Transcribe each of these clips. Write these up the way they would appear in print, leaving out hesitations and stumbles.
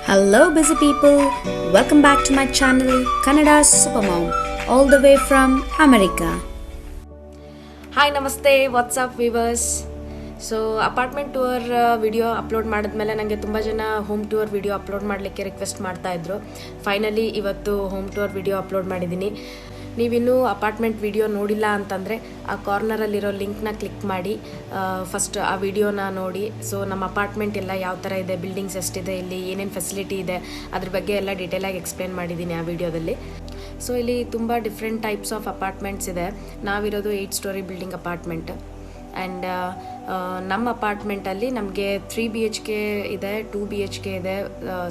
Hello, busy people. Welcome back to my channel, Kannada Supermom, all the way from America. Hi, namaste. What's up, viewers? So apartment tour video upload ಮಾಡಿದ್ಮೇಲೆ ನನಗೆ ತುಂಬ ಜನ home tour video upload ಮಾಡಲಿಕ್ಕೆ request ಮಾಡ್ತಾಯಿದ್ರು. Finally ಇವತ್ತು home tour video upload ಮಾಡಿದ್ದೀನಿ. ನೀವಿನ್ನೂ apartment video ನೋಡಿಲ್ಲ ಅಂತಂದರೆ ಆ ಕಾರ್ನರಲ್ಲಿರೋ ಲಿಂಕ್ನ ಕ್ಲಿಕ್ ಮಾಡಿ ಫಸ್ಟ್ ಆ ವಿಡಿಯೋನ ನೋಡಿ. ಸೊ ನಮ್ಮ ಅಪಾರ್ಟ್ಮೆಂಟ್ ಎಲ್ಲ ಯಾವ ಥರ ಇದೆ, ಬಿಲ್ಡಿಂಗ್ಸ್ ಎಷ್ಟಿದೆ, ಇಲ್ಲಿ ಏನೇನು ಫೆಸಿಲಿಟಿ ಇದೆ, ಅದ್ರ ಬಗ್ಗೆ ಎಲ್ಲ ಡೀಟೇಲಾಗಿ ಎಕ್ಸ್ಪ್ಲೇನ್ ಮಾಡಿದ್ದೀನಿ ಆ ವಿಡಿಯೋದಲ್ಲಿ. ಸೊ ಇಲ್ಲಿ ತುಂಬ ಡಿಫ್ರೆಂಟ್ ಟೈಪ್ಸ್ ಆಫ್ ಅಪಾರ್ಟ್ಮೆಂಟ್ಸ್ ಇದೆ. ನಾವಿರೋದು 8 ಸ್ಟೋರಿ ಬಿಲ್ಡಿಂಗ್ ಅಪಾರ್ಟ್ಮೆಂಟ್. ಆ್ಯಂಡ್ ನಮ್ಮ ಅಪಾರ್ಟ್ಮೆಂಟಲ್ಲಿ ನಮಗೆ 3 BHK ಇದೆ, 2 BHK ಇದೆ,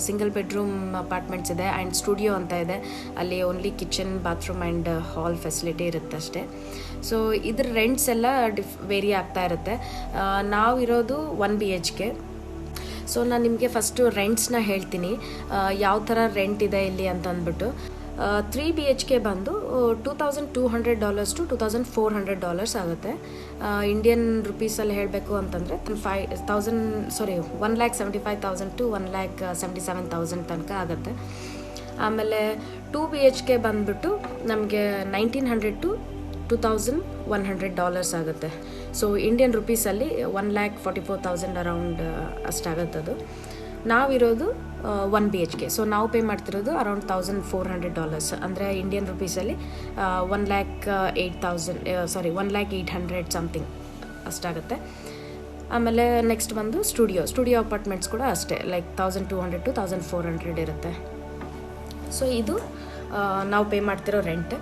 ಸಿಂಗಲ್ ಬೆಡ್ರೂಮ್ ಅಪಾರ್ಟ್ಮೆಂಟ್ಸ್ ಇದೆ ಆ್ಯಂಡ್ ಸ್ಟುಡಿಯೋ ಅಂತ ಇದೆ. ಅಲ್ಲಿ only kitchen, bathroom and hall facility ಇರುತ್ತೆ ಅಷ್ಟೇ. ಸೊ ಇದ್ರ ರೆಂಟ್ಸ್ ಎಲ್ಲ ವೇರಿ ಆಗ್ತಾ ಇರುತ್ತೆ. ನಾವಿರೋದು 1 BHK. ಸೊ ನಾನು ನಿಮಗೆ ಫಸ್ಟು ರೆಂಟ್ಸ್ನ ಹೇಳ್ತೀನಿ, ಯಾವ ಥರ ರೆಂಟ್ ಇದೆ ಇಲ್ಲಿ ಅಂತ ಅಂದ್ಬಿಟ್ಟು. 3 BHK ಬಂದು $2,200 to $2,400 ಆಗುತ್ತೆ. ಇಂಡಿಯನ್ ರುಪೀಸಲ್ಲಿ ಹೇಳಬೇಕು ಅಂತಂದರೆ 1,75,000 to 1,77,000 ತನಕ ಆಗುತ್ತೆ. ಆಮೇಲೆ 2 BHK ಬಂದುಬಿಟ್ಟು ನಮಗೆ $1,900 to $2,100 ಆಗುತ್ತೆ. ಸೊ ಇಂಡಿಯನ್ ರುಪೀಸಲ್ಲಿ 1,44,000 ಅರೌಂಡ್ ಅಷ್ಟಾಗುತ್ತದು. ನಾವಿರೋದು 1 BHK. ಸೊ ನಾವು ಪೇ ಮಾಡ್ತಿರೋದು ಅರೌಂಡ್ $1,400, ಅಂದರೆ ಇಂಡಿಯನ್ ರುಪೀಸಲ್ಲಿ 1,0800 ಸಮಥಿಂಗ್ ಅಷ್ಟಾಗುತ್ತೆ. ಆಮೇಲೆ ನೆಕ್ಸ್ಟ್ ಬಂದು ಸ್ಟುಡಿಯೋ ಅಪಾರ್ಟ್ಮೆಂಟ್ಸ್ ಕೂಡ ಅಷ್ಟೇ, ಲೈಕ್ 1,200 to 1,400 ಇರುತ್ತೆ. ಸೊ ಇದು ನಾವು ಪೇ ಮಾಡ್ತಿರೋ ರೆಂಟ್.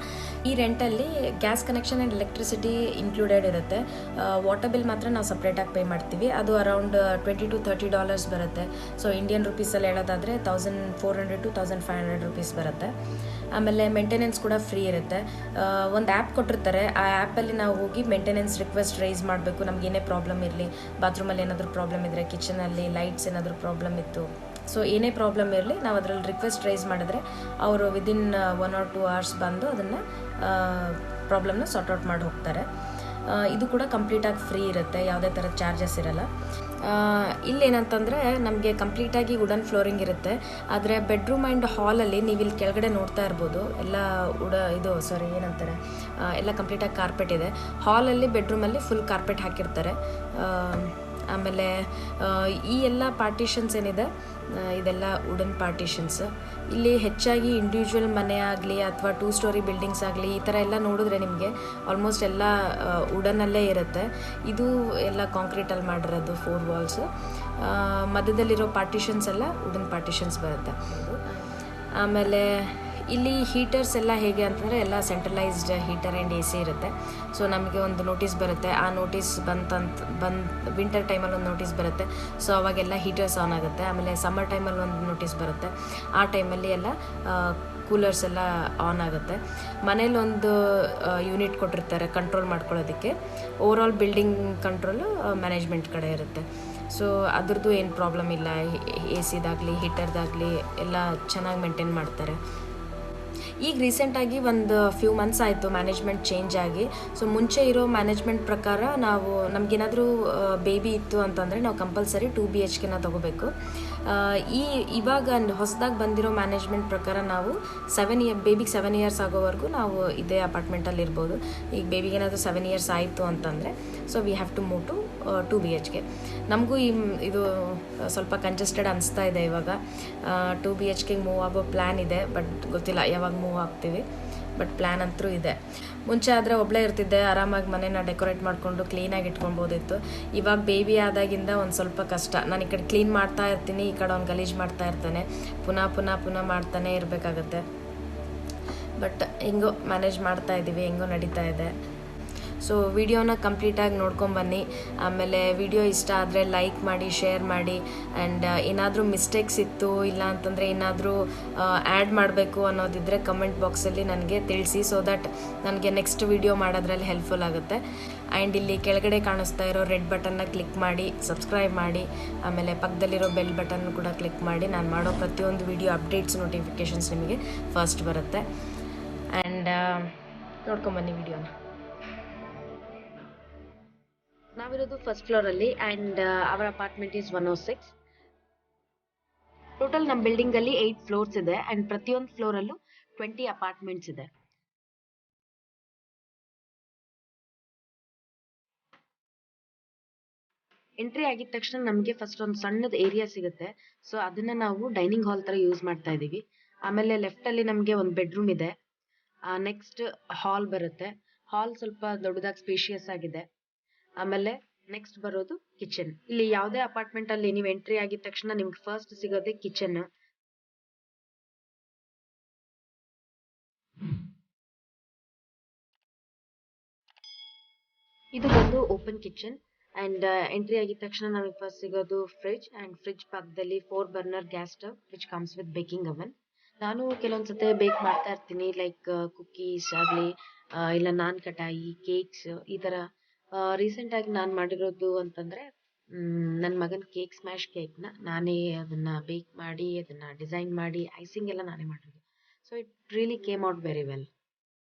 ಈ ರೆಂಟಲ್ಲಿ gas connection and electricity included ಇರುತ್ತೆ. ವಾಟರ್ ಬಿಲ್ ಮಾತ್ರ ನಾವು ಸಪ್ರೇಟಾಗಿ ಪೇ ಮಾಡ್ತೀವಿ. ಅದು ಅರೌಂಡ್ $20 to $30 ಬರುತ್ತೆ. ಸೊ ಇಂಡಿಯನ್ ರುಪೀಸಲ್ಲಿ ಹೇಳೋದಾದರೆ 1,400 to 1,500 rupees ಬರುತ್ತೆ. ಆಮೇಲೆ ಮೇಂಟೆನೆನ್ಸ್ ಕೂಡ ಫ್ರೀ ಇರುತ್ತೆ. ಒಂದು ಆ್ಯಪ್ ಕೊಟ್ಟಿರ್ತಾರೆ, ಆ ಆ್ಯಪಲ್ಲಿ ನಾವು ಹೋಗಿ ಮೇಂಟೆನೆನ್ಸ್ ರಿಕ್ವೆಸ್ಟ್ ರೈಸ್ ಮಾಡಬೇಕು. ನಮಗೇನೇ ಪ್ರಾಬ್ಲಮ್ ಇರಲಿ, ಬಾತ್ರೂಮಲ್ಲಿ ಏನಾದರೂ ಪ್ರಾಬ್ಲಮ್ ಇದ್ದರೆ, ಕಿಚನಲ್ಲಿ ಲೈಟ್ಸ್ ಏನಾದರೂ ಪ್ರಾಬ್ಲಮ್ ಇತ್ತು, ಸೊ ಏನೇ ಪ್ರಾಬ್ಲಮ್ ಇರಲಿ ನಾವು ಅದರಲ್ಲಿ ರಿಕ್ವೆಸ್ಟ್ ರೈಸ್ ಮಾಡಿದ್ರೆ ಅವರು ವಿದಿನ್ 1 or 2 hours ಬಂದು ಅದನ್ನು ಪ್ರಾಬ್ಲಮ್ನ ಸಾರ್ಟ್ ಔಟ್ ಮಾಡಿ ಹೋಗ್ತಾರೆ. ಇದು ಕೂಡ ಕಂಪ್ಲೀಟಾಗಿ ಫ್ರೀ ಇರುತ್ತೆ, ಯಾವುದೇ ಥರ ಚಾರ್ಜಸ್ ಇರಲ್ಲ. ಇಲ್ಲೇನಂತಂದರೆ ನಮಗೆ ಕಂಪ್ಲೀಟಾಗಿ ವುಡನ್ ಫ್ಲೋರಿಂಗ್ ಇರುತ್ತೆ. ಆದರೆ ಬೆಡ್ರೂಮ್ ಆ್ಯಂಡ್ ಹಾಲಲ್ಲಿ ನೀವು ಇಲ್ಲಿ ಕೆಳಗಡೆ ನೋಡ್ತಾ ಇರ್ಬೋದು, ಎಲ್ಲ ಎಲ್ಲ ಕಂಪ್ಲೀಟಾಗಿ ಕಾರ್ಪೆಟ್ ಇದೆ. ಹಾಲಲ್ಲಿ, ಬೆಡ್ರೂಮಲ್ಲಿ ಫುಲ್ ಕಾರ್ಪೆಟ್ ಹಾಕಿರ್ತಾರೆ. ಆಮೇಲೆ ಈ ಎಲ್ಲ ಪಾರ್ಟಿಷನ್ಸ್ ಏನಿದೆ ಇದೆಲ್ಲ ವುಡನ್ ಪಾರ್ಟಿಷನ್ಸ್. ಇಲ್ಲಿ ಹೆಚ್ಚಾಗಿ ಇಂಡಿವಿಜುವಲ್ ಮನೆ ಆಗಲಿ ಅಥವಾ 2 ಸ್ಟೋರಿ ಬಿಲ್ಡಿಂಗ್ಸ್ ಆಗಲಿ ಈ ಥರ ಎಲ್ಲ ನೋಡಿದ್ರೆ ನಿಮಗೆ ಆಲ್ಮೋಸ್ಟ್ ಎಲ್ಲ ವುಡನ್ನಲ್ಲೇ ಇರುತ್ತೆ. ಇದು ಎಲ್ಲ ಕಾಂಕ್ರೀಟಲ್ಲಿ ಮಾಡಿರೋದು 4 walls. ಮಧ್ಯದಲ್ಲಿರೋ ಪಾರ್ಟಿಷನ್ಸ್ ಎಲ್ಲ ವುಡನ್ ಪಾರ್ಟಿಷನ್ಸ್ ಬರುತ್ತೆ. ಆಮೇಲೆ ಇಲ್ಲಿ ಹೀಟರ್ಸ್ ಎಲ್ಲ ಹೇಗೆ ಅಂತಂದರೆ ಎಲ್ಲ ಸೆಂಟ್ರಲೈಸ್ಡ್ ಹೀಟರ್ ಆ್ಯಂಡ್ AC ಇರುತ್ತೆ. ಸೊ ನಮಗೆ ಒಂದು ನೋಟಿಸ್ ಬರುತ್ತೆ, ಆ ನೋಟಿಸ್ ವಿಂಟರ್ ಟೈಮಲ್ಲಿ ಒಂದು ನೋಟಿಸ್ ಬರುತ್ತೆ. ಸೊ ಅವಾಗೆಲ್ಲ ಹೀಟರ್ಸ್ ಆನ್ ಆಗುತ್ತೆ. ಆಮೇಲೆ ಸಮ್ಮರ್ ಟೈಮಲ್ಲಿ ಒಂದು ನೋಟಿಸ್ ಬರುತ್ತೆ, ಆ ಟೈಮಲ್ಲಿ ಎಲ್ಲ ಕೂಲರ್ಸ್ ಎಲ್ಲ ಆನ್ ಆಗುತ್ತೆ. ಮನೇಲಿ ಒಂದು ಯೂನಿಟ್ ಕೊಟ್ಟಿರ್ತಾರೆ ಕಂಟ್ರೋಲ್ ಮಾಡ್ಕೊಳ್ಳೋದಕ್ಕೆ. ಓವರಾಲ್ ಬಿಲ್ಡಿಂಗ್ ಕಂಟ್ರೋಲು ಮ್ಯಾನೇಜ್ಮೆಂಟ್ ಕಡೆ ಇರುತ್ತೆ. ಸೊ ಅದ್ರದ್ದು ಏನು ಪ್ರಾಬ್ಲಮ್ ಇಲ್ಲ, ACದಾಗಲಿ ಹೀಟರ್ದಾಗಲಿ ಎಲ್ಲ ಚೆನ್ನಾಗಿ ಮೇಂಟೈನ್ ಮಾಡ್ತಾರೆ. ಈಗ ರೀಸೆಂಟಾಗಿ ಒಂದು ಫ್ಯೂ ಮಂತ್ಸ್ ಆಯಿತು ಮ್ಯಾನೇಜ್ಮೆಂಟ್ ಚೇಂಜ್ ಆಗಿ. ಸೊ ಮುಂಚೆ ಇರೋ ಮ್ಯಾನೇಜ್ಮೆಂಟ್ ಪ್ರಕಾರ ನಮಗೇನಾದರೂ ಬೇಬಿ ಇತ್ತು ಅಂತಂದರೆ ನಾವು ಕಂಪಲ್ಸರಿ 2 BHKನ ತೊಗೋಬೇಕು. ಇವಾಗ ಹೊಸದಾಗಿ ಬಂದಿರೋ ಮ್ಯಾನೇಜ್ಮೆಂಟ್ ಪ್ರಕಾರ ನಾವು ಬೇಬಿಗೆ 7 years ಆಗೋವರೆಗೂ ನಾವು ಇದೇ ಅಪಾರ್ಟ್ಮೆಂಟಲ್ಲಿ ಇರ್ಬೋದು. ಈಗ ಬೇಬಿಗೆ ಏನಾದರೂ 7 years ಆಯಿತು ಅಂತಂದರೆ so we have to move to 2 BHK. ನಮಗೂ ಇದು ಸ್ವಲ್ಪ ಕಂಜೆಸ್ಟೆಡ್ ಅನಿಸ್ತಾ ಇದೆ ಇವಾಗ. 2 BHKಗೆ ಮೂವ್ ಆಗೋ ಪ್ಲ್ಯಾನ್ ಇದೆ, ಬಟ್ ಗೊತ್ತಿಲ್ಲ ಯಾವಾಗ ಮೂವ್ ಆಗ್ತೀವಿ. ಬಟ್ ಪ್ಲ್ಯಾನ್ ಅಂತೂ ಇದೆ. ಮುಂಚೆ ಆದರೆ ಒಬ್ಬಳೇ ಇರ್ತಿದ್ದೆ, ಆರಾಮಾಗಿ ಮನೇನ ಡೆಕೋರೇಟ್ ಮಾಡಿಕೊಂಡು ಕ್ಲೀನಾಗಿ ಇಟ್ಕೊಳ್ಬೋದಿತ್ತು. ಇವಾಗ ಬೇಬಿ ಆದಾಗಿಂದ ಒಂದು ಸ್ವಲ್ಪ ಕಷ್ಟ. ನಾನು ಈ ಕಡೆ ಕ್ಲೀನ್ ಮಾಡ್ತಾ ಇರ್ತೀನಿ, ಈ ಕಡೆ ಅವ್ನು ಗಲೀಜು ಮಾಡ್ತಾ ಇರ್ತಾನೆ, ಪುನಃ ಮಾಡ್ತಾನೆ ಇರಬೇಕಾಗತ್ತೆ. ಬಟ್ ಹೆಂಗೋ ಮ್ಯಾನೇಜ್ ಮಾಡ್ತಾ ಇದ್ದೀವಿ, ಹೆಂಗೋ ನಡೀತಾ ಇದೆ. ಸೊ ವಿಡಿಯೋನ ಕಂಪ್ಲೀಟಾಗಿ ನೋಡ್ಕೊಂಬನ್ನಿ. ಆಮೇಲೆ ವಿಡಿಯೋ ಇಷ್ಟ ಆದರೆ ಲೈಕ್ ಮಾಡಿ, ಶೇರ್ ಮಾಡಿ. ಆ್ಯಂಡ್ ಏನಾದರೂ ಮಿಸ್ಟೇಕ್ಸ್ ಇತ್ತು ಇಲ್ಲ ಅಂತಂದರೆ ಏನಾದರೂ ಆ್ಯಡ್ ಮಾಡಬೇಕು ಅನ್ನೋದಿದ್ದರೆ ಕಮೆಂಟ್ ಬಾಕ್ಸಲ್ಲಿ ನನಗೆ ತಿಳಿಸಿ. ಸೊ ದಟ್ ನನಗೆ ನೆಕ್ಸ್ಟ್ ವಿಡಿಯೋ ಮಾಡೋದ್ರಲ್ಲಿ ಹೆಲ್ಪ್ಫುಲ್ ಆಗುತ್ತೆ. ಆ್ಯಂಡ್ ಇಲ್ಲಿ ಕೆಳಗಡೆ ಕಾಣಿಸ್ತಾ ಇರೋ ರೆಡ್ ಬಟನ್ನ ಕ್ಲಿಕ್ ಮಾಡಿ ಸಬ್ಸ್ಕ್ರೈಬ್ ಮಾಡಿ. ಆಮೇಲೆ ಪಕ್ಕದಲ್ಲಿರೋ ಬೆಲ್ ಬಟನ್ ಕೂಡ ಕ್ಲಿಕ್ ಮಾಡಿ. ನಾನು ಮಾಡೋ ಪ್ರತಿಯೊಂದು ವಿಡಿಯೋ ಅಪ್ಡೇಟ್ಸ್ ನೋಟಿಫಿಕೇಷನ್ಸ್ ನಿಮಗೆ ಫಸ್ಟ್ ಬರುತ್ತೆ. ಆ್ಯಂಡ್ ನೋಡ್ಕೊಂಬನ್ನಿ ವಿಡಿಯೋನ. ನಾವಿರೋದು ಫಸ್ಟ್ ಫ್ಲೋರಲ್ಲಿ and our apartment is 106. Total ನಮ್ಮ ಬಿಲ್ಡಿಂಗ್ ಅಲ್ಲಿ 8 ಫ್ಲೋರ್ಸ್ ಇದೆ ಅಂಡ್ ಪ್ರತಿಯೊಂದು ಫ್ಲೋರ್ ಅಲ್ಲೂ 20 ಅಪಾರ್ಟ್ಮೆಂಟ್ಸ್ ಇದೆ. ಎಂಟ್ರಿ ಆಗಿದ ತಕ್ಷಣ ನಮಗೆ ಫಸ್ಟ್ ಒಂದು ಸಣ್ಣದ ಏರಿಯಾ ಸಿಗುತ್ತೆ. ಸೊ ಅದನ್ನ ನಾವು ಡೈನಿಂಗ್ ಹಾಲ್ ತರ ಯೂಸ್ ಮಾಡ್ತಾ ಇದೀವಿ. ಆಮೇಲೆ ಲೆಫ್ಟ್ ಅಲ್ಲಿ ನಮಗೆ ಒಂದು ಬೆಡ್ರೂಮ್ ಇದೆ. ನೆಕ್ಸ್ಟ್ ಹಾಲ್ ಬರುತ್ತೆ. ಹಾಲ್ ಸ್ವಲ್ಪ ದೊಡ್ಡದಾಗಿ ಸ್ಪೇಷಿಯಸ್ ಆಗಿದೆ. ಆಮೇಲೆ ನೆಕ್ಸ್ಟ್ ಬರೋದು ಕಿಚನ್. ಇಲ್ಲಿ ಯಾವುದೇ ಅಪಾರ್ಟ್ಮೆಂಟ್ ಅಲ್ಲಿ ನೀವು ಎಂಟ್ರಿ ಆಗಿದ ತಕ್ಷಣ ನಿಮ್ಗೆ ಫಸ್ಟ್ ಸಿಗೋದೇ ಕಿಚನ್. ಇದು ಬಂದು ಓಪನ್ ಕಿಚನ್ ಅಂಡ್ ಎಂಟ್ರಿ ಆಗಿದ ತಕ್ಷಣ ನಮಗೆ ಫಸ್ಟ್ ಸಿಗೋದು ಫ್ರಿಡ್ಜ್ ಅಂಡ್ ಫ್ರಿಡ್ಜ್ ಪಕ್ಕದಲ್ಲಿ 4 burner gas stove which comes with baking ಅವನ್. ನಾನು ಕೆಲವೊಂದ್ಸತಿ ಬೇಕ್ ಮಾಡ್ತಾ ಇರ್ತೀನಿ, ಲೈಕ್ ಕುಕ್ಕೀಸ್ ಆಗಲಿ ಇಲ್ಲ ನಾನ್ ಕಟಾಯಿ, ಕೇಕ್ಸ್ ಈ ತರ. ರೀಸೆಂಟ್ ಆಗಿ ನಾನು ಮಾಡಿರೋದು ಅಂತಂದ್ರೆ ನನ್ನ ಮಗನ ಕೇಕ್ ಸ್ಮ್ಯಾಶ್ ಕೇಕ್ನ ನಾನೇ ಅದನ್ನ ಬೇಕ್ ಮಾಡಿ ಅದನ್ನ ಡಿಸೈನ್ ಮಾಡಿ ಐಸಿಂಗ್ ಎಲ್ಲ ನಾನೇ ಮಾಡಿರೋದು. So it really came out very well.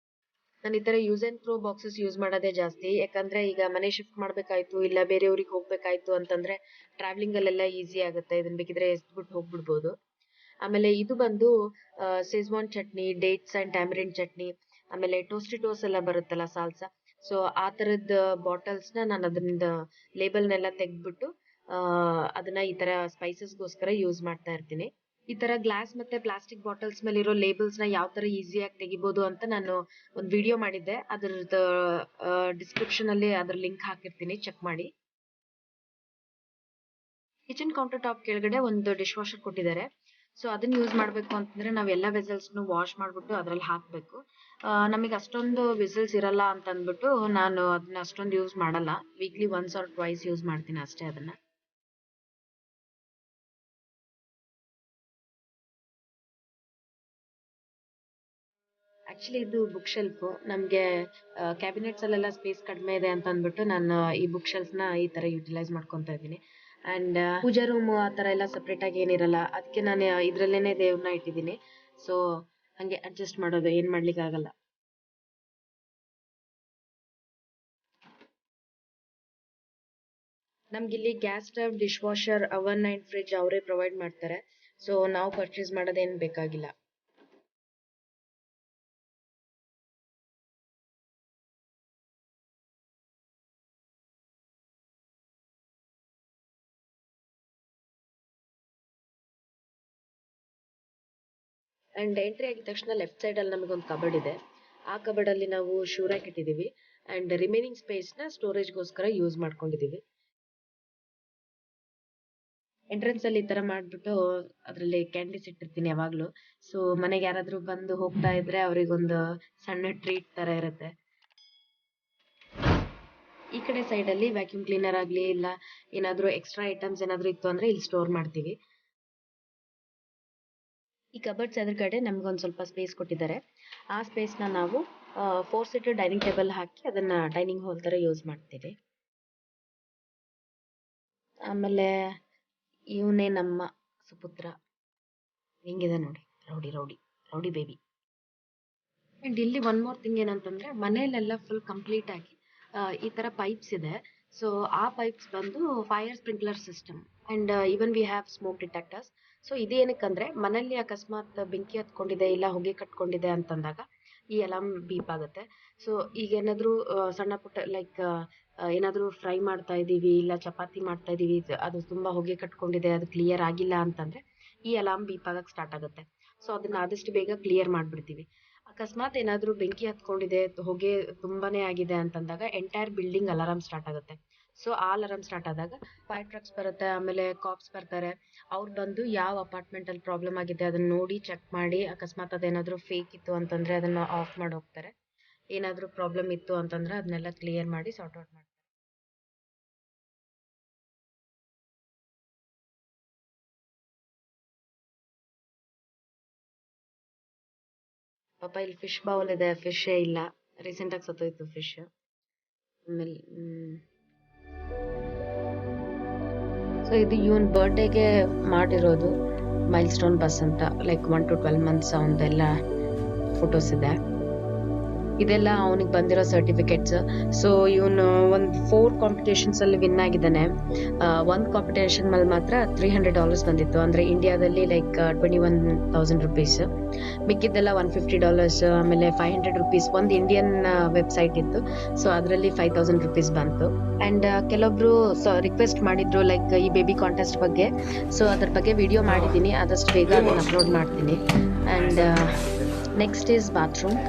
ನಾನು ಈ ತರ use and throw boxes use ಮಾಡೋದೇ ಜಾಸ್ತಿ. ಯಾಕಂದ್ರೆ ಈಗ ಮನೆ ಶಿಫ್ಟ್ ಮಾಡ್ಬೇಕಾಯ್ತು ಇಲ್ಲ ಬೇರೆ ಊರಿಗೆ ಹೋಗ್ಬೇಕಾಯ್ತು ಅಂತಂದ್ರೆ ಟ್ರಾವೆಲಿಂಗ್ ಅಲ್ಲೆಲ್ಲ ಈಸಿ ಆಗುತ್ತೆ. ಇದನ್ನ ಬೇಕಿದ್ರೆ ಎಸ್ಬಿಟ್ಟು ಹೋಗ್ಬಿಡ್ಬೋದು. ಆಮೇಲೆ ಇದು ಬಂದು Schezwan chutney, dates and tamarind chutney, ಆಮೇಲೆ ಟೋಸ್ ಎಲ್ಲ ಬರುತ್ತಲ್ಲ ಸಾಲ್ಸಾ. ಸೊ ಆ ತರದ ಬಾಟಲ್ಸ್ ನಾನು ಅದರಿಂದ ಲೇಬಲ್ನೆಲ್ಲ ತೆಗ್ದ್ಬಿಟ್ಟು ಅದನ್ನ ಈ ತರ ಸ್ಪೈಸಸ್ಗೋಸ್ಕರ ಯೂಸ್ ಮಾಡ್ತಾ ಇರ್ತೀನಿ. ಈ ತರ ಗ್ಲಾಸ್ ಮತ್ತೆ ಪ್ಲಾಸ್ಟಿಕ್ ಬಾಟಲ್ಸ್ ಮೇಲೆ ಇರೋ ಲೇಬಲ್ಸ್ ನ ಯಾವ ತರ ಈಸಿಯಾಗಿ ತೆಗಿಬಹುದು ಅಂತ ನಾನು ಒಂದು ವಿಡಿಯೋ ಮಾಡಿದ್ದೆ. ಅದ್ರದ್ದು ಡಿಸ್ಕ್ರಿಪ್ಷನ್ ಅಲ್ಲಿ ಅದ್ರ ಲಿಂಕ್ ಹಾಕಿರ್ತೀನಿ, ಚೆಕ್ ಮಾಡಿ. ಕಿಚನ್ ಕೌಂಟರ್ ಟಾಪ್ ಕೆಳಗಡೆ ಒಂದು ಡಿಶ್ ವಾಷರ್ ಕೊಟ್ಟಿದ್ದಾರೆ. ಸೊ ಅದನ್ನ ಯೂಸ್ ಮಾಡ್ಬೇಕು ಅಂತಂದ್ರೆ ನಾವ್ ಎಲ್ಲ ವೆಸಲ್ಸ್ ವಾಶ್ ಮಾಡ್ಬಿಟ್ಟು ಅದ್ರಲ್ಲಿ ಹಾಕ್ಬೇಕು. ನಮಗೆ ಅಷ್ಟೊಂದು ವಿಸಲ್ಸ್ ಇರಲ್ಲ ಅಂತ ಅಂದ್ಬಿಟ್ಟು ನಾನು ಅದನ್ನ ಅಷ್ಟೊಂದು ಯೂಸ್ ಮಾಡಲ್ಲ. Weekly once or twice use ಮಾಡ್ತೀನಿ ಅಷ್ಟೇ ಅದನ್ನ. ಆಕ್ಚುಲಿ ಇದು ಬುಕ್ ಶೆಲ್ಫ್. ನಮ್ಗೆ ಕ್ಯಾಬಿನೆಟ್ಸ್ ಅಲ್ಲೆಲ್ಲ ಸ್ಪೇಸ್ ಕಡಿಮೆ ಇದೆ ಅಂತ ಅಂದ್ಬಿಟ್ಟು ನಾನು ಈ ಬುಕ್ ಶೆಲ್ಫ್ ನ ಈ ತರ ಯುಟಿಲೈಸ್ ಮಾಡ್ಕೊಂತ ಇದ್ದೀನಿ. ಅಂಡ್ ಪೂಜಾ ರೂಮ್ ಆ ತರ ಎಲ್ಲ ಸಪ್ರೇಟ್ ಆಗಿ ಏನಿರಲ್ಲ, ಅದಕ್ಕೆ ನಾನು ಇದ್ರಲ್ಲೇನೆ ದೇವ್ರನ್ನ ಇಟ್ಟಿದ್ದೀನಿ. ಸೊ ಹಂಗೆ ಅಡ್ಜಸ್ಟ್ ಮಾಡೋದು, ಏನ್ ಮಾಡ್ಲಿಕ್ಕೆ ಆಗಲ್ಲ. ನಮ್ಗಿಲ್ಲಿ ಗ್ಯಾಸ್ ಸ್ಟವ್, ಡಿಶ್ ವಾಷರ್, ಅವನ್ ಅಂಡ್ ಫ್ರಿಡ್ಜ್ ಅವರೇ ಪ್ರೊವೈಡ್ ಮಾಡ್ತಾರೆ. ಸೊ ನಾವು ಪರ್ಚೇಸ್ ಮಾಡೋದೇನು ಬೇಕಾಗಿಲ್ಲ. ಅಂಡ್ ಎಂಟ್ರಿ ಆಗಿದ ತಕ್ಷಣ ಲೆಫ್ಟ್ ಸೈಡ್ ಅಲ್ಲಿ ನಮಗೊಂದು ಕಬರ್ಡ್ ಇದೆ. ಆ ಕಬರ್ಡ್ ಅಲ್ಲಿ ನಾವು ಶೂ ರ್ಯಾಕ್ ಇಟ್ಟಿದೀವಿ ಅಂಡ್ ರಿಮೈನಿಂಗ್ ಸ್ಪೇಸ್ ನ ಸ್ಟೋರೇಜ್ಗೋಸ್ಕರ ಯೂಸ್ ಮಾಡ್ಕೊಂಡಿದೀವಿ. ಎಂಟ್ರೆನ್ಸ್ ಅಲ್ಲಿ ಈ ತರ ಮಾಡ್ಬಿಟ್ಟು ಅದ್ರಲ್ಲಿ ಕ್ಯಾಂಡೀಸ್ ಇಟ್ಟಿರ್ತೀನಿ ಯಾವಾಗ್ಲೂ. ಸೊ ಮನೆಗೆ ಯಾರಾದ್ರೂ ಬಂದು ಹೋಗ್ತಾ ಇದ್ರೆ ಅವ್ರಿಗೊಂದು ಸಣ್ಣ ಟ್ರೀಟ್ ತರ ಇರುತ್ತೆ. ಈ ಕಡೆ ಸೈಡ್ ಅಲ್ಲಿ ವ್ಯಾಕ್ಯೂಮ್ ಕ್ಲೀನರ್ ಆಗ್ಲಿ ಇಲ್ಲ ಏನಾದ್ರೂ ಎಕ್ಸ್ಟ್ರಾ ಐಟಮ್ಸ್ ಏನಾದ್ರೂ ಇತ್ತು ಅಂದ್ರೆ ಇಲ್ಲಿ ಸ್ಟೋರ್ ಮಾಡ್ತೀವಿ. ಈ ಕಬರ್ಡ್ಸ್ ಎದುರುಗಡೆ ನಮ್ಗೊಂದು ಸ್ವಲ್ಪ ಸ್ಪೇಸ್ ಕೊಟ್ಟಿದ್ದಾರೆ. ಆ ಸ್ಪೇಸ್ ನ ನಾವು 4 ಸೀಟರ್ ಡೈನಿಂಗ್ ಟೇಬಲ್ ಹಾಕಿ ಅದನ್ನ ಡೈನಿಂಗ್ ಹಾಲ್ ತರ ಯೂಸ್ ಮಾಡ್ತೀವಿ. ಆಮೇಲೆ ಇವನೇ ನಮ್ಮ ಸುಪುತ್ರ, ಹೆಂಗಿದೆ ನೋಡಿ, rowdy rowdy rowdy baby. And ಇಲ್ಲಿ ಒನ್ ಮೋರ್ ಥಿಂಗ್ ಏನಂತಂದ್ರೆ ಮನೆಯಲ್ಲೆಲ್ಲ ಫುಲ್ ಕಂಪ್ಲೀಟ್ ಆಗಿ ಈ ತರ ಪೈಪ್ಸ್ ಇದೆ. ಸೊ ಆ ಪೈಪ್ಸ್ ಬಂದು fire sprinkler system and even we have smoke detectors. So ಇದೇನಕ್ಕಂದ್ರೆ ಮನೆಯಲ್ಲಿ ಅಕಸ್ಮಾತ್ ಬೆಂಕಿ ಹತ್ಕೊಂಡಿದೆ ಇಲ್ಲ ಹೊಗೆ ಕಟ್ಕೊಂಡಿದೆ ಅಂತಂದಾಗ ಈ ಅಲಾರ್ಮ್ ಬೀಪ್ ಆಗುತ್ತೆ. ಸೊ ಈಗ ಏನಾದ್ರೂ ಸಣ್ಣ ಪುಟ್ಟ ಲೈಕ್ ಏನಾದ್ರೂ ಫ್ರೈ ಮಾಡ್ತಾ ಇದೀವಿ ಇಲ್ಲ ಚಪಾತಿ ಮಾಡ್ತಾ ಇದೀವಿ, ಅದು ತುಂಬಾ ಹೊಗೆ ಕಟ್ಕೊಂಡಿದೆ, ಅದು ಕ್ಲಿಯರ್ ಆಗಿಲ್ಲ ಅಂತಂದ್ರೆ ಈ ಅಲಾರ್ಮ್ ಬೀಪ್ ಆಗಕ್ ಸ್ಟಾರ್ಟ್ ಆಗುತ್ತೆ. ಸೊ ಅದನ್ನ ಆದಷ್ಟು ಬೇಗ ಕ್ಲಿಯರ್ ಮಾಡ್ಬಿಡ್ತೀವಿ. ಅಕಸ್ಮಾತ್ ಏನಾದ್ರೂ ಬೆಂಕಿ ಹತ್ಕೊಂಡಿದೆ, ಹೊಗೆ ತುಂಬಾನೇ ಆಗಿದೆ ಅಂತಂದಾಗ ಎಂಟೈರ್ ಬಿಲ್ಡಿಂಗ್ ಅಲಾರಾಮ್ ಸ್ಟಾರ್ಟ್ ಆಗುತ್ತೆ. ಸೊ ಆ ಅಲಾರಾಮ್ ಸ್ಟಾರ್ಟ್ ಆದಾಗ ಫೈರ್ ಟ್ರಕ್ಸ್ ಬರುತ್ತೆ, ಆಮೇಲೆ ಕಾಪ್ಸ್ ಬರ್ತಾರೆ. ಅವ್ರು ಬಂದು ಯಾವ ಅಪಾರ್ಟ್ಮೆಂಟ್ ಅಲ್ಲಿ ಪ್ರಾಬ್ಲಮ್ ಆಗಿದೆ ಅದನ್ನ ನೋಡಿ ಚೆಕ್ ಮಾಡಿ, ಅಕಸ್ಮಾತ್ ಅದೇನಾದ್ರೂ ಫೇಕ್ ಇತ್ತು ಅಂತಂದ್ರೆ ಅದನ್ನ ಆಫ್ ಮಾಡಿ ಹೋಗ್ತಾರೆ. ಏನಾದ್ರೂ ಪ್ರಾಬ್ಲಮ್ ಇತ್ತು ಅಂತಂದ್ರೆ ಅದನ್ನೆಲ್ಲ ಕ್ಲಿಯರ್ ಮಾಡಿ ಸಾರ್ಟ್ ಔಟ್ ಮಾಡ್ತಾರೆ. ಪಾಪ ಇಲ್ಲಿ ಫಿಶ್ ಬೌಲ್ ಇದೆ, ಫಿಶೇ ಇಲ್ಲ, ರೀಸೆಂಟ್ ಆಗಿ ಸತ್ತೋಯ್ತು ಫಿಶ್. ಆಮೇಲೆ ಸೊ ಇದು ಇವನ್ ಬರ್ಡೇಗೆ ಮಾಡಿರೋದು ಮೈಲ್ ಸ್ಟೋನ್ ಬಸ್ ಅಂತ, ಲೈಕ್ 1 to 12 months ಅವಂದೆಲ್ಲ ಫೋಟೋಸ್ ಇದೆ. ಇದೆಲ್ಲ ಅವನಿಗೆ ಬಂದಿರೋ ಸರ್ಟಿಫಿಕೇಟ್ಸ್. ಸೊ ಇವನು ಒಂದು 4 ಕಾಂಪಿಟೇಷನ್ಸ್ ಅಲ್ಲಿ ವಿನ್ ಆಗಿದ್ದಾನೆ. ಒಂದು ಕಾಂಪಿಟೇಷನ್ ಮೇಲೆ ಮಾತ್ರ $300 ಬಂದಿತ್ತು, ಅಂದ್ರೆ ಇಂಡಿಯಾದಲ್ಲಿ ಲೈಕ್ 21,000 ರುಪೀಸ್. ಮಿಕ್ಕಿದ್ದೆಲ್ಲ $150, ಆಮೇಲೆ $500 ಒಂದು ಇಂಡಿಯನ್ ವೆಬ್ಸೈಟ್ ಇತ್ತು. ಸೊ ಅದರಲ್ಲಿ $5,000 ಬಂತು. ಅಂಡ್ ಕೆಲವೊಬ್ರು ರಿಕ್ವೆಸ್ಟ್ ಮಾಡಿದ್ರು ಲೈಕ್ ಈ ಬೇಬಿ ಕಾಂಟೆಸ್ಟ್ ಬಗ್ಗೆ. ಸೊ ಅದ್ರ ಬಗ್ಗೆ ವಿಡಿಯೋ ಮಾಡಿದ್ದೀನಿ, ಆದಷ್ಟು ಬೇಗ ಅದನ್ನ ಅಪ್ಲೋಡ್ ಮಾಡ್ತೀನಿ. And next is bathroom.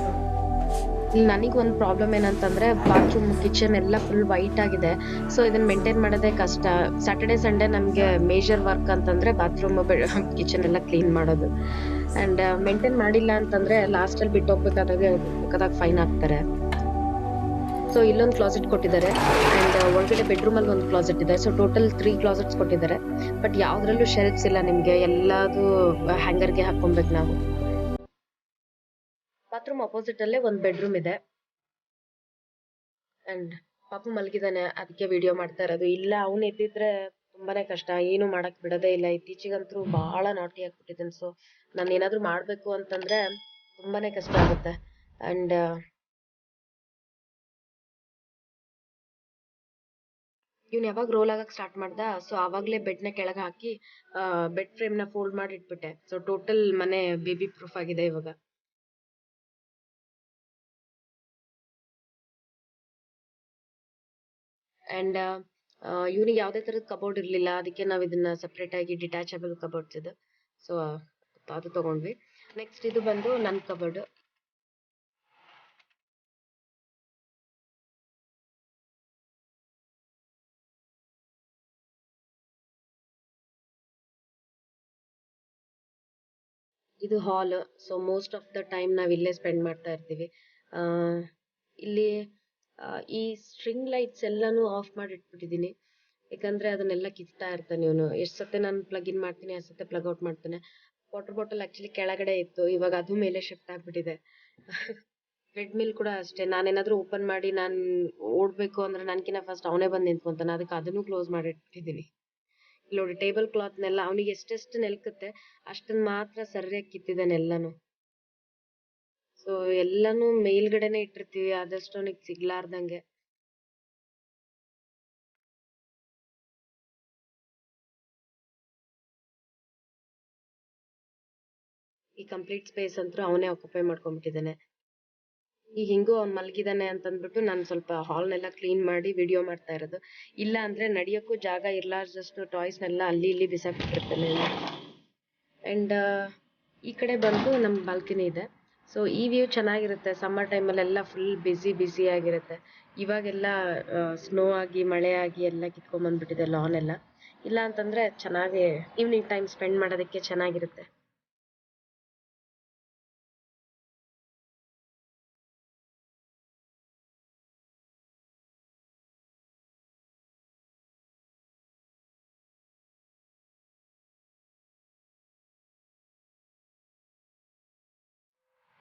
ಇಲ್ಲಿ ನನಗೊಂದು ಪ್ರಾಬ್ಲಮ್ ಏನಂತಂದ್ರೆ ಬಾತ್ರೂಮ್, ಕಿಚನ್ ಎಲ್ಲ ಫುಲ್ ವೈಟ್ ಆಗಿದೆ. ಸೊ ಇದನ್ನ ಮೇಂಟೈನ್ ಮಾಡೋದೇ ಕಷ್ಟ. ಸ್ಯಾಟರ್ಡೆ ಸಂಡೇ ನಮಗೆ ಮೇಜರ್ ವರ್ಕ್ ಅಂತಂದ್ರೆ ಬಾತ್ರೂಮ್, ಕಿಚನ್ ಎಲ್ಲ ಕ್ಲೀನ್ ಮಾಡೋದು. ಅಂಡ್ ಮೇಂಟೈನ್ ಮಾಡಿಲ್ಲ ಅಂತಂದ್ರೆ ಲಾಸ್ಟಲ್ಲಿ ಬಿಟ್ಟು ಹೋಗ್ಬೇಕಾದಾಗ ಫೈನ್ ಹಾಕ್ತಾರೆ. ಸೊ ಇಲ್ಲೊಂದು ಕ್ಲಾಸೆಟ್ ಕೊಟ್ಟಿದ್ದಾರೆ, ಅಂಡ್ ಒಳಗಡೆ ಬೆಡ್ರೂಮ್ ಅಲ್ಲಿ ಒಂದು ಕ್ಲಾಸೆಟ್ ಇದೆ. ಸೊ ಟೋಟಲ್ 3 ಕ್ಲಾಸೆಟ್ಸ್ ಕೊಟ್ಟಿದ್ದಾರೆ. ಬಟ್ ಯಾವ್ದ್ರಲ್ಲೂ ಶೆಲ್ಫ್ಸ್ ಇಲ್ಲ, ನಿಮ್ಗೆ ಎಲ್ಲದು ಹ್ಯಾಂಗರ್ಗೆ ಹಾಕೊಬೇಕು ನಾವು. ಬಾತ್ರೂಮ್ ಅಪೋಸಿಟ್ ಅಲ್ಲೇ ಒಂದು ಬೆಡ್ರೂಮ್ ಇದೆ. ಅಂಡ್ ಪಾಪು ಮಲಗಿದಾನೆ, ಅದಕ್ಕೆ ವಿಡಿಯೋ ಮಾಡ್ತಾ ಇರೋದು. ಇಲ್ಲ ಅವ್ನು ಎದ್ದಿದ್ರೆ ತುಂಬಾನೇ ಕಷ್ಟ, ಏನು ಮಾಡಕ್ ಬಿಡೋದೇ ಇಲ್ಲ. ಇತ್ತೀಚಿಗಂತೂ ಬಹಳ ನಾಟಿ ಆಗ್ಬಿಟ್ಟಿದ್ದಾನೆ. ಸೊ ನಾನು ಏನಾದ್ರು ಮಾಡ್ಬೇಕು ಅಂತಂದ್ರೆ ತುಂಬಾನೇ ಕಷ್ಟ ಆಗುತ್ತೆ. ಅಂಡ್ ಇವ್ನು ಯಾವಾಗ ರೋಲ್ ಆಗಕ್ ಸ್ಟಾರ್ಟ್ ಮಾಡ್ದ, ಸೊ ಅವಾಗ್ಲೇ ಬೆಡ್ನ ಕೆಳಗೆ ಹಾಕಿ ಬೆಡ್ ಫ್ರೇಮ್ ನ ಫೋಲ್ಡ್ ಮಾಡಿ ಇಟ್ಬಿಟ್ಟೆ. ಸೊ ಟೋಟಲ್ ಮನೆ ಬೇಬಿ ಪ್ರೂಫ್ ಆಗಿದೆ ಇವಾಗ. ಅಂಡ್ ಇವನಿಗೆ ಯಾವುದೇ ತರದ ಕಬೋರ್ಡ್ ಇರ್ಲಿಲ್ಲ, ಅದಕ್ಕೆ ನಾವು ಇದನ್ನ ಸಪ್ರೇಟ್ ಆಗಿ ಡಿಟ್ಯಾಚಬಲ್ ಕಬೋರ್ಡ್ಸ್ ಇದೆ. ಸೊ ಅದು ತಗೊಂಡ್ವಿ. ನೆಕ್ಸ್ಟ್ ಇದು ಬಂದು ನನ್ನ ಕಬೋರ್ಡ್. ಇದು hall. So most of the time ನಾವ್ ಇಲ್ಲೇ ಸ್ಪೆಂಡ್ ಮಾಡ್ತಾ ಇರ್ತೀವಿ. ಇಲ್ಲಿ ಈ ಸ್ಟ್ರಿಂಗ್ ಲೈಟ್ಸ್ ಎಲ್ಲಾನು ಆಫ್ ಮಾಡಿ ಇಟ್ಬಿಟ್ಟಿದೀನಿ, ಯಾಕಂದ್ರೆ ಅದನ್ನೆಲ್ಲ ಕಿತ್ತಾ ಇರ್ತಾನೆ ಇವನು. ಎಷ್ಟ್ ಸತಿ ನಾನು ಪ್ಲಗ್ ಇನ್ ಮಾಡ್ತೀನಿ, ಅಷ್ಟ್ ಸತಿ ಪ್ಲಗ್ ಔಟ್ ಮಾಡ್ತಾನೆ. ವಾಟರ್ ಬಾಟಲ್ ಆಕ್ಚುಲಿ ಕೆಳಗಡೆ ಇತ್ತು, ಇವಾಗ ಅದು ಮೇಲೆ ಶಿಫ್ಟ್ ಆಗ್ಬಿಟ್ಟಿದೆ. ಬ್ರೆಡ್ ಮಿಲ್ ಕೂಡ ಅಷ್ಟೇ, ನಾನೇನಾದ್ರೂ ಓಪನ್ ಮಾಡಿ ನಾನು ಓಡ್ಬೇಕು ಅಂದ್ರೆ ನನ್ಕಿನ್ನ ಫಸ್ಟ್ ಅವನೇ ಬಂದು ನಿಂತ್ಕೊಂತಾನೆ, ಅದಕ್ಕೆ ಅದನ್ನು ಕ್ಲೋಸ್ ಮಾಡಿ ಇಟ್ಟಿದ್ದೀನಿ. ಇಲ್ಲಿ ನೋಡಿ ಟೇಬಲ್ ಕ್ಲಾತ್ನೆಲ್ಲ ಅವನಿಗೆ ಎಷ್ಟೆಷ್ಟು ನೆಲ್ಕುತ್ತೆ ಅಷ್ಟನ್ನ ಮಾತ್ರ ಸರಿಯಾಗಿ ಕಿತ್ತಿದ್ದಾನೆ ಎಲ್ಲಾನು. ಸೊ ಎಲ್ಲಾನು ಮೇಲ್ಗಡೆನೆ ಇಟ್ಟಿರ್ತೀವಿ, ಆದಷ್ಟು ಅವನಿಗೆ ಸಿಗ್ಲಾರ್ದಂಗೆ. ಈ ಕಂಪ್ಲೀಟ್ ಸ್ಪೇಸ್ ಅಂತೂ ಅವನೇ ಆಕ್ಯುಪೈ ಮಾಡ್ಕೊಂಡ್ಬಿಟ್ಟಿದ್ದಾನೆ. ಈಗ ಹಿಂಗೂ ಅವ್ನು ಮಲಗಿದಾನೆ ಅಂತಂದ್ಬಿಟ್ಟು ನಾನು ಸ್ವಲ್ಪ ಹಾಲ್ನೆಲ್ಲ ಕ್ಲೀನ್ ಮಾಡಿ ವಿಡಿಯೋ ಮಾಡ್ತಾ ಇರೋದು. ಇಲ್ಲ ಅಂದ್ರೆ ನಡಿಯೋಕ್ಕೂ ಜಾಗ ಇರ್ಲಾರ್ದಷ್ಟು ಟಾಯ್ಸ್ನೆಲ್ಲ ಅಲ್ಲಿ ಇಲ್ಲಿ ಬಿಸಾಕ್ಬಿಟ್ಟಿರ್ತಾನೆ. ಅಂಡ್ ಈ ಕಡೆ ಬಂದು ನಮ್ಮ ಬಾಲ್ಕನಿ ಇದೆ. ಸೊ ಈ ವ್ಯೂ ಚೆನ್ನಾಗಿರುತ್ತೆ. ಸಮ್ಮರ್ ಟೈಮಲ್ಲೆಲ್ಲ ಫುಲ್ ಬಿಸಿ ಆಗಿರುತ್ತೆ. ಇವಾಗೆಲ್ಲ ಸ್ನೋ ಆಗಿ ಮಳೆ ಆಗಿ ಎಲ್ಲ ಕಿತ್ಕೊಂಡ್ಬಂದ್ಬಿಟ್ಟಿದೆ ಲಾನ್ ಎಲ್ಲ. ಇಲ್ಲ ಅಂತಂದ್ರೆ ಚೆನ್ನಾಗಿ ಈವ್ನಿಂಗ್ ಟೈಮ್ ಸ್ಪೆಂಡ್ ಮಾಡೋದಕ್ಕೆ ಚೆನ್ನಾಗಿರುತ್ತೆ.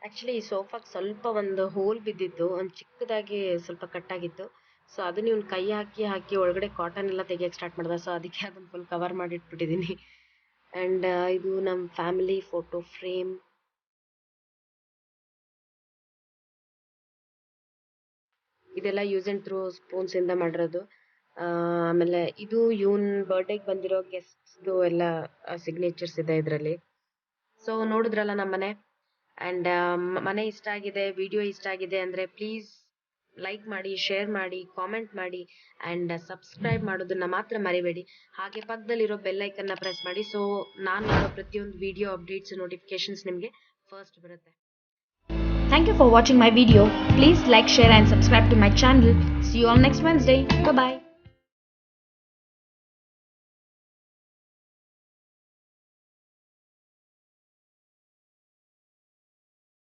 ಆಕ್ಚುಲಿ ಈ ಸೋಫಾಗೆ ಸ್ವಲ್ಪ ಒಂದು ಹೋಲ್ ಬಿದ್ದಿತ್ತು, ಒಂದು ಚಿಕ್ಕದಾಗಿ ಸ್ವಲ್ಪ ಕಟ್ಟಾಗಿತ್ತು. ಸೊ ಅದನ್ನ ಇವ್ನು ಕೈ ಹಾಕಿ ಒಳಗಡೆ ಕಾಟನ್ ಎಲ್ಲ ತೆಗಿಯಕ್ಕೆ ಸ್ಟಾರ್ಟ್ ಮಾಡ್ದ. ಸೊ ಅದಕ್ಕೆ ಅದನ್ನ ಫುಲ್ ಕವರ್ ಮಾಡಿ ಇಟ್ಬಿಟ್ಟಿದ್ದೀನಿ. ಅಂಡ್ ಇದು ನಮ್ಮ ಫ್ಯಾಮಿಲಿ ಫೋಟೋ ಫ್ರೇಮ್. ಇದೆಲ್ಲ ಯೂಸ್ ಅಂಡ್ ಥ್ರೋ ಸ್ಪೂನ್ಸ್ ಇಂದ ಮಾಡಿರೋದು. ಆಮೇಲೆ ಇದು ಇವನ್ ಬರ್ಡೇಗೆ ಬಂದಿರೋ ಗೆಸ್ಟ್ಸ್ದು ಎಲ್ಲ ಸಿಗ್ನೇಚರ್ಸ್ ಇದೆ ಇದರಲ್ಲಿ. ಸೊ ನೋಡಿದ್ರಲ್ಲ ನಮ್ಮನೆ. ಅಂಡ್ ಮನೆ ಇಷ್ಟ ಆಗಿದೆ, ವಿಡಿಯೋ ಇಷ್ಟ ಆಗಿದೆ ಅಂದ್ರೆ ಪ್ಲೀಸ್ ಲೈಕ್ ಮಾಡಿ, ಶೇರ್ ಮಾಡಿ, ಕಾಮೆಂಟ್ ಮಾಡಿ ಅಂಡ್ ಸಬ್ಸ್ಕ್ರೈಬ್ ಮಾಡೋದನ್ನ ಮಾತ್ರ ಮರಿಬೇಡಿ. ಹಾಗೆ ಪಕ್ಕದಲ್ಲಿರೋ ಬೆಲ್ ಐಕನ್ನ ಪ್ರೆಸ್ ಮಾಡಿ. ಸೊ ನಾನು ಮಾಡೋ ಪ್ರತಿಯೊಂದು ವಿಡಿಯೋ ಅಪ್ಡೇಟ್ಸ್ ನೋಟಿಫಿಕೇಶನ್ಸ್ ನಿಮಗೆ ಫಸ್ಟ್ ಬರುತ್ತೆ. Thank you for watching my video. Please like, share and subscribe to my channel. See you all next Wednesday. Bye bye.